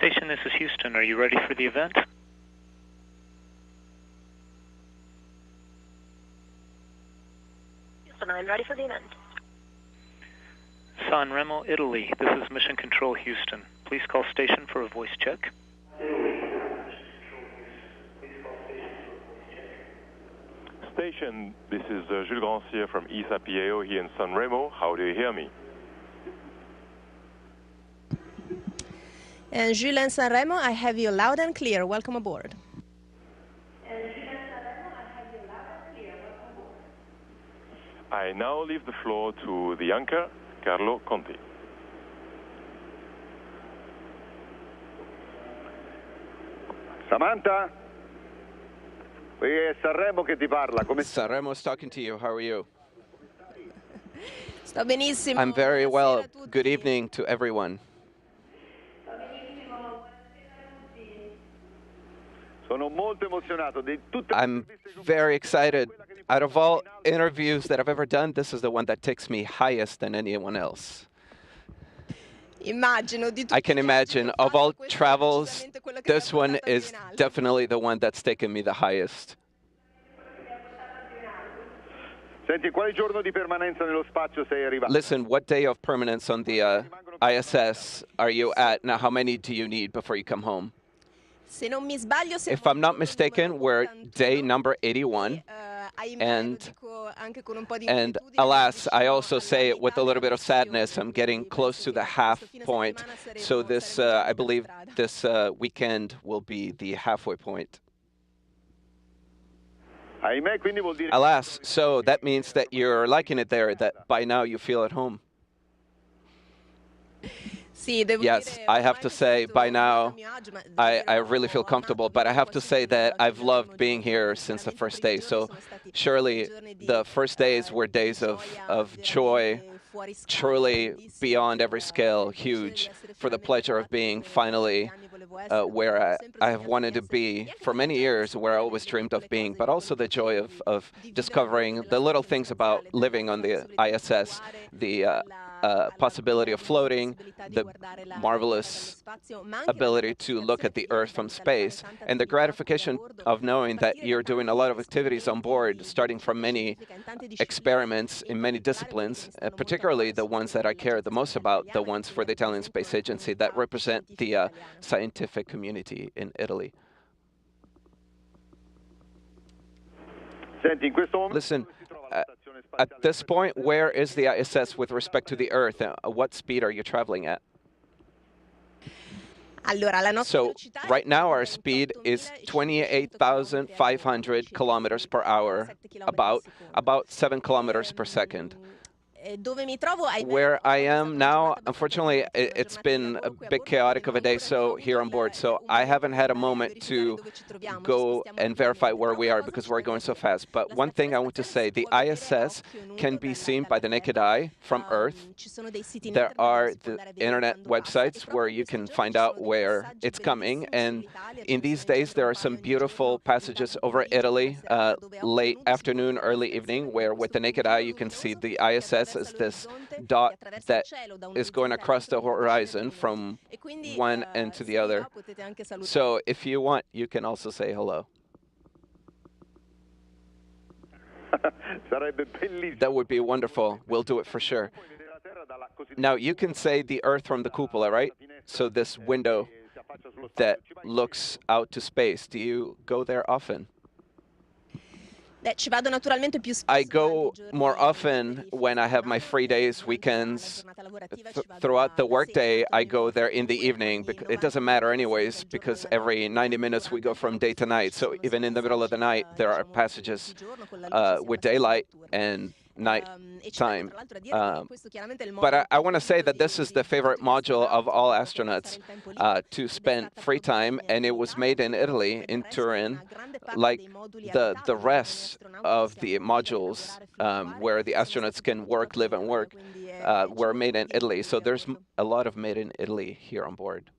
station, this is Houston. Are you ready for the event? Houston, I'm ready for the event. Sanremo, Italy. This is Mission Control Houston. Please call station for a voice check. Station, this is Jules Grancier from ESA PAO here in Sanremo. How do you hear me? And Jules and Sanremo, I have you loud and clear. Welcome aboard. I now leave the floor to the anchor, Carlo Conti. Samantha? Qui è Sanremo che ti parla. Come Sanremo is talking to you. How are you? Sto benissimo. I'm very well. Buonasera a tutti. Good evening to everyone. Sono molto emozionato di tutte le I'm interviste che ho very fatto. excited. Out of all interviews that I've ever done, this is the one that takes me highest than anyone else. Immagino di tutti I can i viaggi che imagine, ho of all fatto, questo è travels, decisamente quello che mi ha this one portato is più in alto. definitely the one that's taken me the highest. Senti, quale giorno di permanenza nello spazio sei arrivato? Listen, what day of permanence on the ISS are you at? Now, how many do you need before you come home? Se non mi sbaglio, siamo If I'm not al mistaken, numero we're 81, day number 81. ahimè, and- lo dico anche con un po' di And inquietudine, alas, I vicino also alla say it with a metà little bit della of sadness. missione, I'm getting quindi close penso to the che half questo fine point. settimana So saremo this, già I in believe, strada. this weekend will be the halfway point. Ahimè, quindi vuol dire... Alas, so that means that you're liking it there, that by now you feel at home. Sì, devo Yes, dire, I have ormai to mi say, sento by molto now, a mio agio, ma devo I dire, really feel ho comfortable, amato but I have to quasi say tutti i that viaggi I've del loved primo being giorno. here since the Veramente i first primi day. giorni So sono stati surely giorni di, the first days were days of joy, veramente fuori scala, truly grandissimi, beyond every per scale, il piacere di huge, essere for the finalmente pleasure of arrivati being dove per finally tanti anni volevo essere, dove where avevo sempre I have sognato wanted di to essere. be E anche for per many il gioia di years, where I scoprire always le dreamed of piccole being, cose, but di also avere the il joy piacere of di vivere discovering veramente the la little stazione things about spaziale, living on the dalla possibilità di ISS, volare, the alla possibility of floating, possibilità di the guardare la Terra marvelous dallo spazio, ma anche la ability to look gratificazione at che the viene Earth from dall'instalare space, tanta and the attività qui a gratification bordo, of a knowing that partire da you're doing a tanti lot of activities on esperimenti board, di starting from ricerca many scientifica in tante discipline, experiments e in many in particolare quelli che disciplines, mi stanno molto a particularly cuore the sono ones quelli that I care the dell'Agenzia most Spaziale about, the Italiana, ones for the che Italian Space rappresentano la Agency that comunità represent the scientifica italiana. scientific community in Italy. Senti, in questo momento Listen, dove si trova la stazione spaziale at this rispetto point, alla where Terra? is the ISS with respect to the Earth? What speed are you traveling at? Allora, la nostra So velocità è right now our di speed is 28.500 28,500 kilometers per hour, about 7 kilometers per second. Dove mi trovo, ahimè, Where I oggi è stata am una now, giornata abbastanza unfortunately, caotica, una it's giornata di been a lavoro qui a bit bordo, chaotic quindi of a non day, ancora non ho so avuto here on board. So un I momento haven't per had a andare a moment verificare to dove ci troviamo, ci go spostiamo and verify rapidamente. where Però we una are cosa because ci we're tengo a going so dire, fast. But la one thing I stazione want to spaziale say, si the può vedere a ISS occhio nudo can be seen by dalla the naked Terra. eye from Earth. Ci sono dei siti in There internet dove are si può the andare a vedere internet quando passa, e websites proprio where in you questi can giorni find ci out sono dei where passaggi it's coming. bellissimi And sull'Italia, ce in ne these sono in days, giro there un are some paio ogni giorno, beautiful quindi passages da over pomeriggio fino a Italy, serata, dove a occhio late nudo si può afternoon, vedere la early stazione evening, con where with questo the naked eye puntino you can see luminoso the che ISS attraversa as this l'orizzonte, che dot attraversa il that cielo da un is going orizzonte across the all'altro con decine di horizon chilometri. from E quindi one end to se the vi other. va potete anche salutarlo. So if you want, you can also say hello. Sarebbe bellissimo. That would be wonderful. We'll do it for sure. Puoi vedere la Terra dalla cosiddetta Now, you can say the Earth from the cupola, right? So this window che si affaccia sullo spazio. that Ci vai looks out to space. Do you go there often? Beh, ci vado naturalmente più I spesso go durante i more giorni often liberi when I fine have my settimana, free days, durante la weekends. giornata lavorativa ci vado Throughout the la sera, workday, tanto I ogni go volta there che in the due, evening. ogni It doesn't 90 matter minuti anyways, sempre il because giorno every andare 90 via. minutes we Durante go il from day to tramonto night. ci So sono even sia in the middle of the passaggi night, there are diciamo passages di giorno con la luce sia with passaggi daylight notturni. and night E ci tengo time. tra l'altro a dire che questo chiaramente è il But modo I want to say preferito that this is the di favorite tutti questi module of astronauti all per poter astronauts passare il tempo libero to ed è spend stata free time, proprio and it was made in Italy, in Turin, like the rest of the modules where the astronauts can work, live, and work were made in Italy. So there's a lot of made in Italy here on board.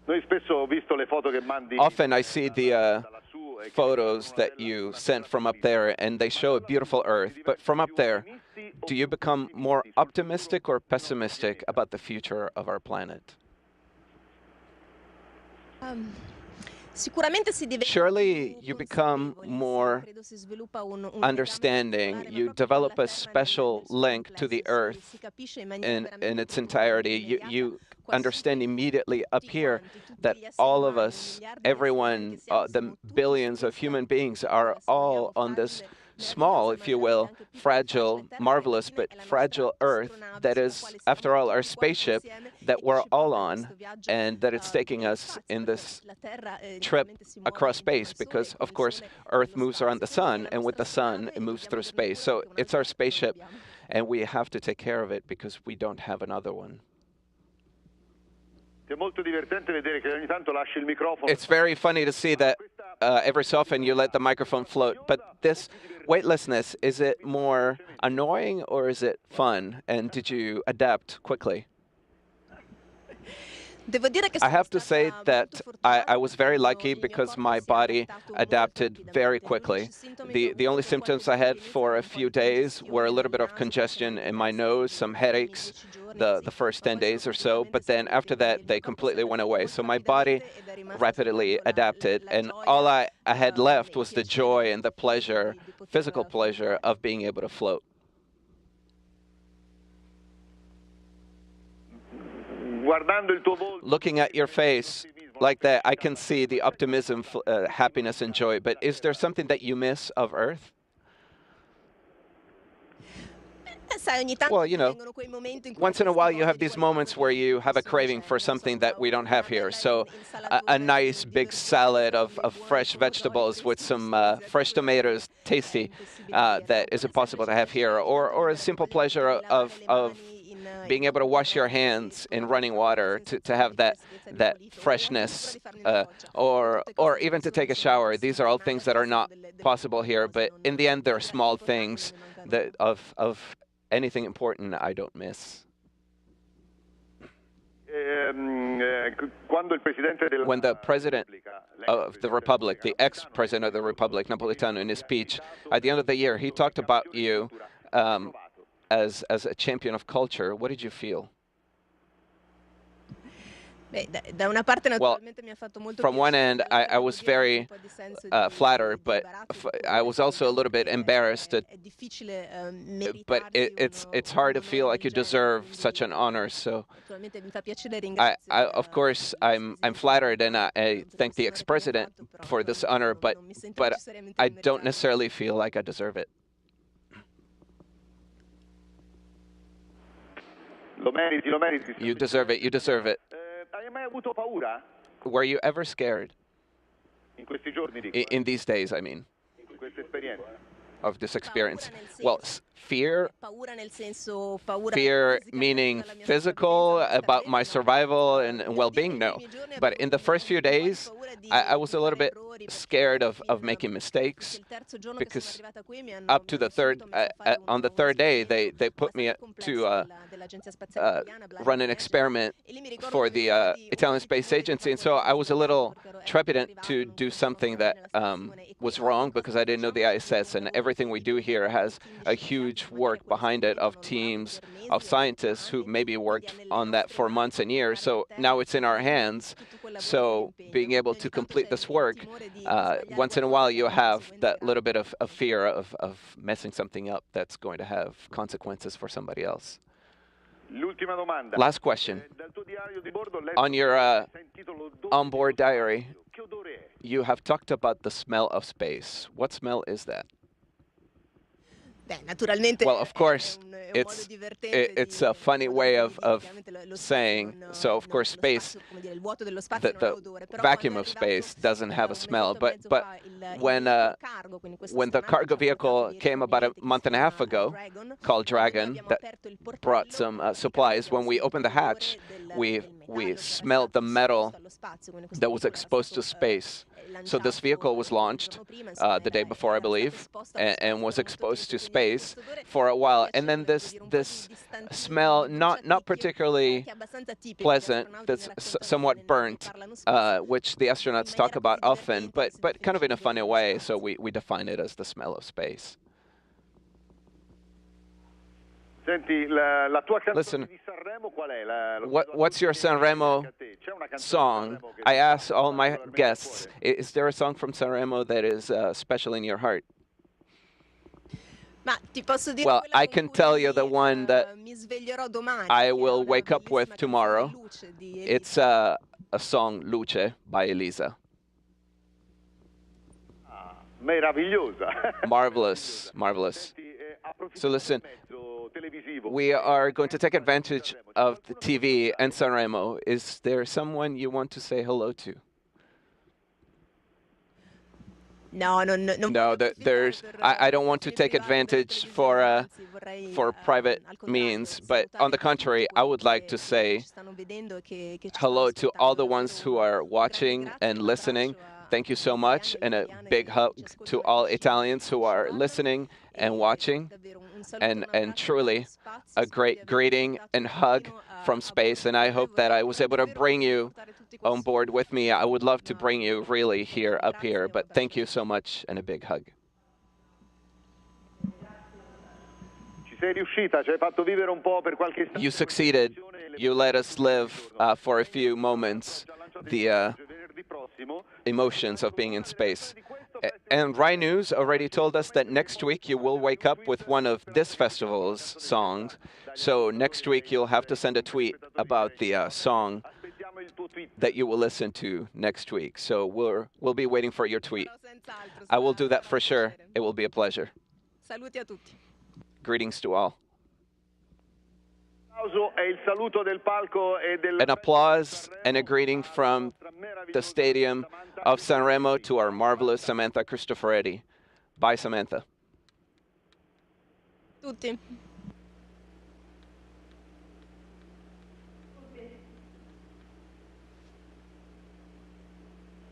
Noi spesso ho visto le foto che mandi. Often I see the da lassù e che photos mostrano that una you bella sent from up bellissima. there, and they show a beautiful Earth. But from up there, do you become more optimistic or pessimistic about the future of our planet? Surely you become more understanding. You develop a special link to the Earth in its entirety. You understand immediately up here that all of us, everyone, the billions of human beings are all on this small, if you will, fragile, marvelous, but fragile Earth that is, after all, our spaceship that we're all on, and that it's taking us in this trip across space because, of course, Earth moves around the sun, and with the sun, it moves through space. So it's our spaceship, and we have to take care of it because we don't have another one. It's very funny to see that every so often you let the microphone float, but this weightlessness, is it more annoying or is it fun? And did you adapt quickly? I have to say that I was very lucky because my body adapted very quickly. The only symptoms I had for a few days were a little bit of congestion in my nose, some headaches the first 10 days or so, but then after that they completely went away. So my body rapidly adapted, and all I had left was the joy and the pleasure, physical pleasure of being able to float. Looking at your face like that, I can see the optimism, happiness, and joy. But is there something that you miss of Earth? Well, you know, once in a while you have these moments where you have a craving for something that we don't have here. So a nice big salad of fresh vegetables with some fresh tomatoes, tasty, that isn't possible to have here. Or a simple pleasure of being able to wash your hands in running water, to have that freshness, or even to take a shower. These are all things that are not possible here, but in the end, they're small things that of anything important I don't miss. When the President of the Republic, the ex-President of the Republic, Napolitano, in his speech at the end of the year, he talked about you as a champion of culture. What did you feel? Well, from one end, I was very flattered, but I was also a little bit embarrassed. But it's hard to feel like you deserve such an honor. So, of course, I'm flattered, and I thank the ex-president for this honor. But I don't necessarily feel like I deserve it. You deserve it. You deserve it. Were you ever scared? In these days, I mean, of this experience. Well, fear meaning physical, about my survival and well-being, no. But in the first few days, I was a little bit scared of making mistakes, because up to the on the third day, they put me to run an experiment for the Italian Space Agency, and so I was a little trepidant to do something that was wrong, because I didn't know the ISS, and everything we do here has a huge work behind it of teams of scientists who maybe worked on that for months and years. So now it's in our hands. So being able to complete this work, once in a while you have that little bit of fear of messing something up that's going to have consequences for somebody else. Last question. On your onboard diary, you have talked about the smell of space. What smell is that? Well, of course, it's a funny way of saying, so of course space, the vacuum of space doesn't have a smell, but when the cargo vehicle came about a month and a half ago, called Dragon, that brought some supplies, when we opened the hatch, we smelled the metal that was exposed to space. So this vehicle was launched the day before, I believe, and was exposed to space for a while. And then this smell, not particularly pleasant, that's somewhat burnt, which the astronauts talk about often, but kind of in a funny way. So we define it as the smell of space. Listen, what's your Sanremo song? I asked all my guests, is there a song from Sanremo that is special in your heart? Well, I can tell you the one that I will wake up with tomorrow. It's a song, Luce, by Elisa. Marvelous, marvelous. So listen, we are going to take advantage of the TV and Sanremo. Is there someone you want to say hello to? No, there's. I don't want to take advantage for private means, but on the contrary, I would like to say hello to all the ones who are watching and listening. Thank you so much, and a big hug to all Italians who are listening and watching, and truly a great greeting and hug from space. And I hope that I was able to bring you on board with me. I would love to bring you really here, up here, but thank you so much and a big hug. You succeeded. You let us live for a few moments the emotions of being in space. And Rai News already told us that next week you will wake up with one of this festival's songs. So next week you'll have to send a tweet about the song that you will listen to next week. So we'll be waiting for your tweet. I will do that for sure. It will be a pleasure. Greetings to all. An applause and a greeting from the stadium of Sanremo to our marvelous Samantha Cristoforetti. Bye, Samantha. Tutti.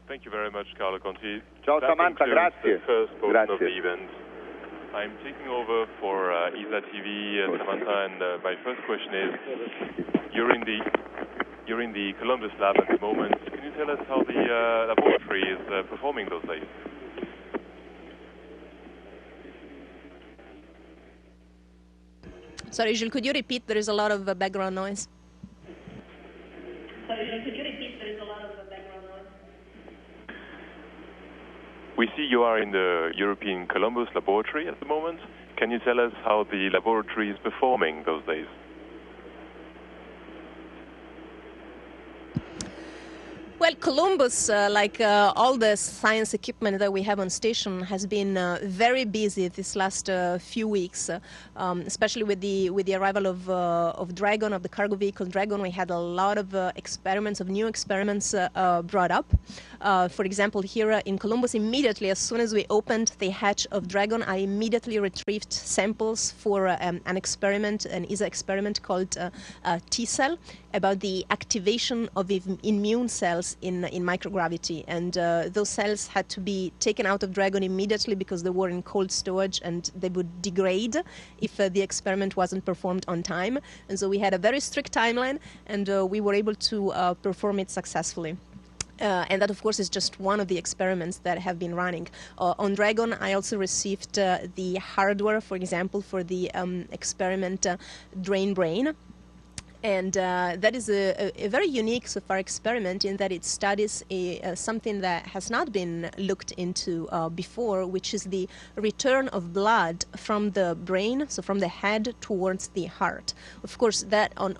Thank you very much, Carlo Conti. Ciao, Samantha, grazie. The first portion Grazie. of the event. I'm taking over for ISA TV and Samantha, and my first question is, you're in the Columbus lab at the moment. Can you tell us how the laboratory is performing those days? Sorry, Jules, could you repeat? There is a lot of background noise. We see you are in the European Columbus laboratory at the moment. Can you tell us how the laboratory is performing those days? Well, Columbus, like all the science equipment that we have on station, has been very busy this last few weeks, especially with the arrival of Dragon, of the cargo vehicle Dragon. We had a lot of experiments, of new experiments brought up. For example, here in Columbus, immediately as soon as we opened the hatch of Dragon, I immediately retrieved samples for an experiment, an ESA experiment called T-cell, about the activation of immune cells in microgravity, and those cells had to be taken out of Dragon immediately because they were in cold storage and they would degrade if the experiment wasn't performed on time. And so we had a very strict timeline, and we were able to perform it successfully. And that, of course, is just one of the experiments that have been running. On Dragon, I also received the hardware, for example, for the experiment Drain Brain. And that is a very unique so far experiment in that it studies something that has not been looked into before, which is the return of blood from the brain, so from the head towards the heart. Of course, that on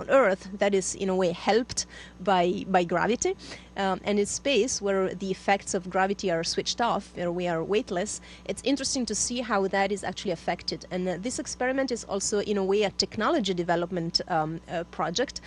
Earth, that is in a way helped by gravity. And in space, where the effects of gravity are switched off, where we are weightless, it's interesting to see how that is actually affected. And this experiment is also, in a way, a technology development project,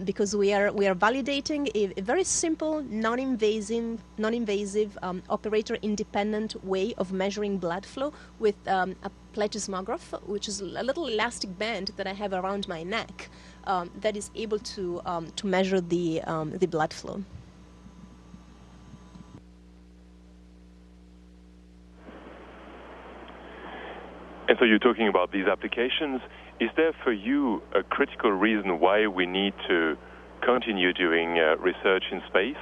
because we are validating a very simple, non-invasive, operator-independent way of measuring blood flow with a plethysmograph, which is a little elastic band that I have around my neck that is able to measure the blood flow. And so you're talking about these applications. Is there for you a critical reason why we need to continue doing research in space?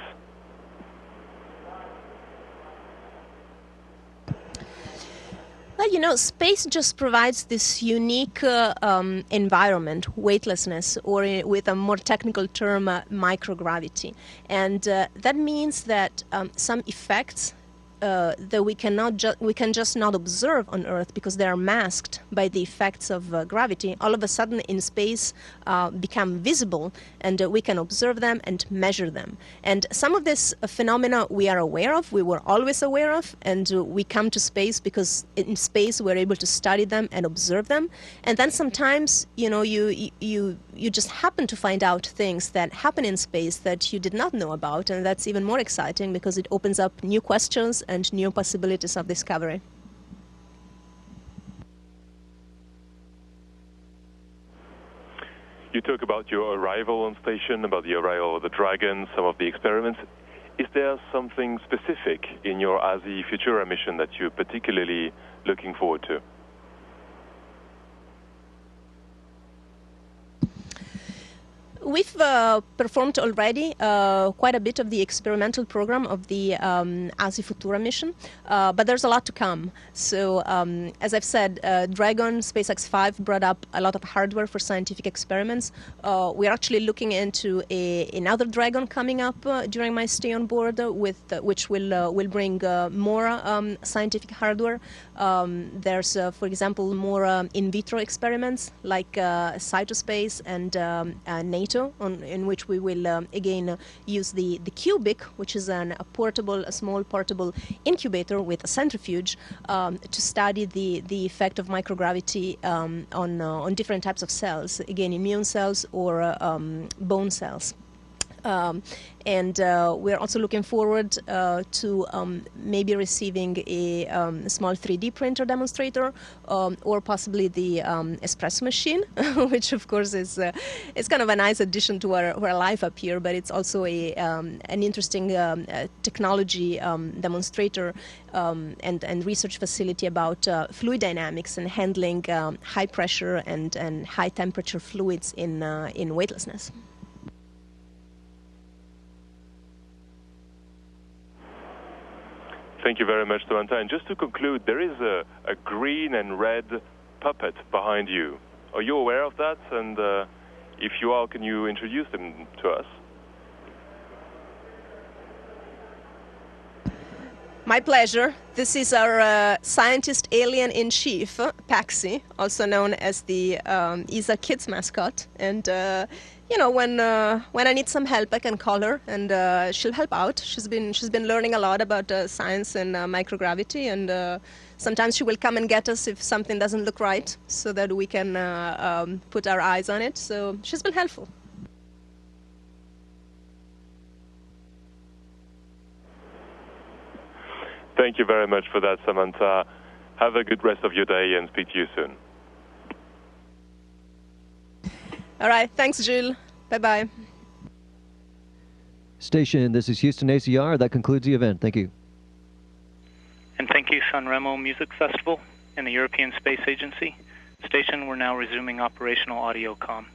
Well, space just provides this unique environment, weightlessness, or with a more technical term, microgravity. And that means that some effects that we can just not observe on Earth because they are masked by the effects of gravity, all of a sudden in space become visible, and we can observe them and measure them. And some of this phenomena we are aware of, we were always aware of, and we come to space because in space we're able to study them and observe them. And then sometimes, you just happen to find out things that happen in space that you did not know about, and that's even more exciting because it opens up new questions and new possibilities of discovery. You talk about your arrival on station, about the arrival of the Dragon, some of the experiments. Is there something specific in your ASI Futura mission that you're particularly looking forward to? We've performed already quite a bit of the experimental program of the ASI Futura mission, but there's a lot to come. So, as I've said, Dragon, SpaceX 5 brought up a lot of hardware for scientific experiments. We're actually looking into another Dragon coming up during my stay on board, which will bring more scientific hardware. There's, for example, more in vitro experiments like Cytospace and NATO, in which we will again use the Cubic, which is a small portable incubator with a centrifuge to study the effect of microgravity on different types of cells, again immune cells or bone cells. And we're also looking forward to maybe receiving a small 3D printer demonstrator or possibly the espresso machine, which of course is kind of a nice addition to our life up here, but it's also an interesting technology demonstrator and research facility about fluid dynamics and handling high pressure and high temperature fluids in weightlessness. Thank you very much, Samantha. And just to conclude, there is a green and red puppet behind you. Are you aware of that? And if you are, can you introduce them to us? My pleasure. This is our scientist alien-in-chief, Paxi, also known as the ESA Kids mascot. And when I need some help, I can call her, and she'll help out. She's been learning a lot about science and microgravity, and sometimes she will come and get us if something doesn't look right, so that we can put our eyes on it. So she's been helpful. Thank you very much for that, Samantha. Have a good rest of your day and speak to you soon. All right. Thanks, Jules. Bye-bye. Station, this is Houston ACR. That concludes the event. Thank you. And thank you, Sanremo Music Festival and the European Space Agency. Station, we're now resuming operational audio comm.